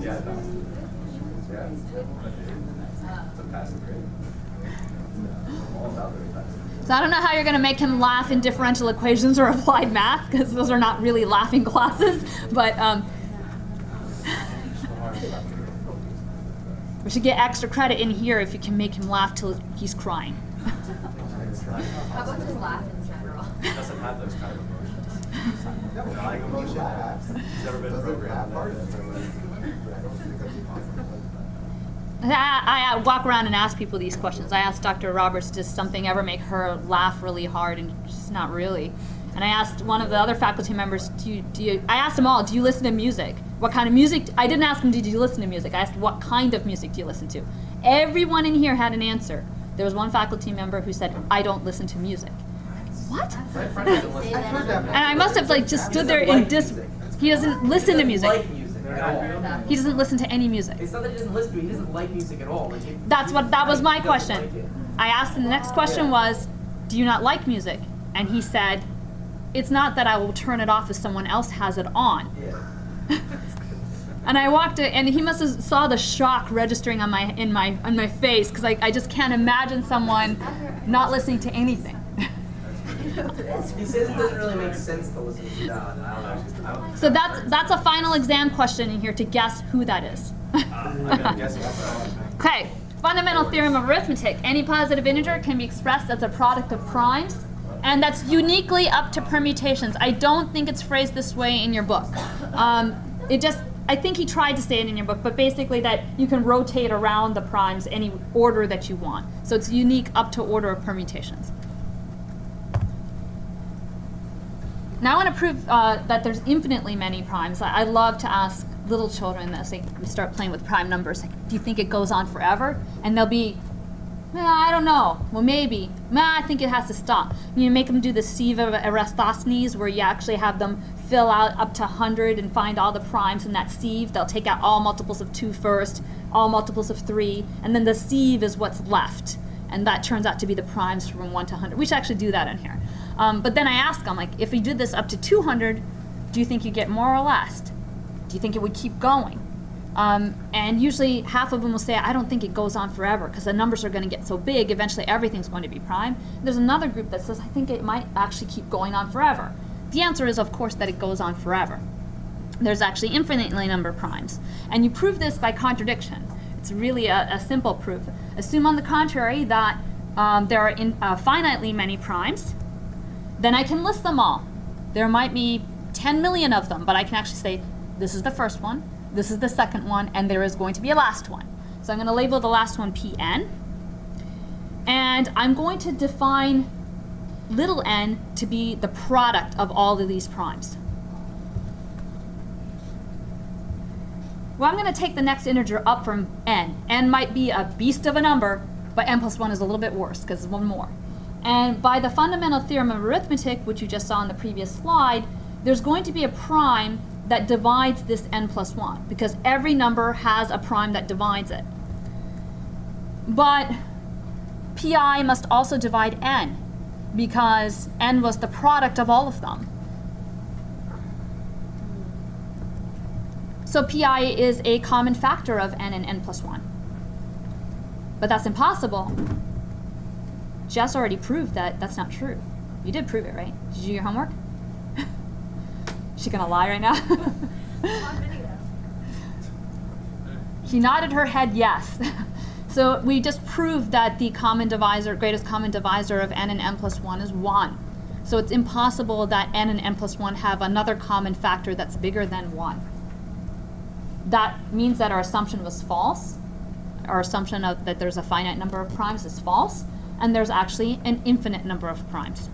Yeah, it does. Yeah. It's a passive grade. All about very passive. So I don't know how you're going to make him laugh in differential equations or applied math, because those are not really laughing classes. But we should get extra credit in here if you can make him laugh till he's crying. How about just laugh in general? He doesn't have those kind of emotions. Crying emotion. He's never been programmed. I walk around and ask people these questions. I asked Dr. Roberts, does something ever make her laugh really hard? And she's not really. And I asked one of the other faculty members, I asked them all, do you listen to music? What kind of music? I didn't ask them, did you listen to music? I asked, what kind of music do you listen to? Everyone in here had an answer. There was one faculty member who said, I don't listen to music. What? My friend doesn't listen. And I must have just stood there in he doesn't listen to music. Like music at all. He doesn't listen to any music. It's not that he doesn't listen to it, he doesn't like music at all. That was my He doesn't question. like it. I asked him, the next question was, do you not like music? And he said, it's not that I will turn it off if someone else has it on. Yeah. And I walked it, and he must have saw the shock registering on my face, because I just can't imagine someone not listening to anything. He says it doesn't really make sense to listen to No, I don't know. So that's a final exam question in here to guess who that is. I'm gonna guess it. Okay, fundamental theorem of arithmetic. Any positive integer can be expressed as a product of primes, and that's uniquely up to permutations. I don't think it's phrased this way in your book. I think he tried to say it in your book, but basically that you can rotate around the primes any order that you want. So it's unique up to order of permutations. Now I want to prove that there's infinitely many primes. I love to ask little children this. They start playing with prime numbers. Like, do you think it goes on forever? And they'll be, I don't know. Well, maybe. I think it has to stop. You make them do the sieve of Eratosthenes, where you actually have them fill out up to 100 and find all the primes in that sieve. They'll take out all multiples of 2 first, all multiples of 3, and then the sieve is what's left. And that turns out to be the primes from 1 to 100. We should actually do that in here. But then I ask them, like, if we did this up to 200, do you think you'd get more or less? Do you think it would keep going? And usually half of them will say, I don't think it goes on forever, because the numbers are going to get so big, eventually everything's going to be prime. There's another group that says, I think it might actually keep going on forever. The answer is, of course, that it goes on forever. There's actually infinitely number of primes. And you prove this by contradiction. It's really a simple proof. Assume, on the contrary, that there are finitely many primes. Then I can list them all. There might be 10 million of them, but I can actually say, this is the first one, this is the second one, and there is going to be a last one. So I'm going to label the last one Pn. And I'm going to define little n to be the product of all of these primes. Well, I'm going to take the next integer up from n. N might be a beast of a number, but n plus 1 is a little bit worse because it's one more. And by the fundamental theorem of arithmetic, which you just saw in the previous slide, there's going to be a prime that divides this n plus 1, because every number has a prime that divides it. But pi must also divide n, because n was the product of all of them. So pi is a common factor of n and n plus 1. But that's impossible. Jess already proved that that's not true. You did prove it, right? Did you do your homework? Is she gonna lie right now? She nodded her head yes. So we just proved that the common divisor, greatest common divisor of n and n plus 1 is 1. So it's impossible that n and n plus 1 have another common factor that's bigger than 1. That means that our assumption was false. Our assumption that there's a finite number of primes is false, and there's actually an infinite number of primes.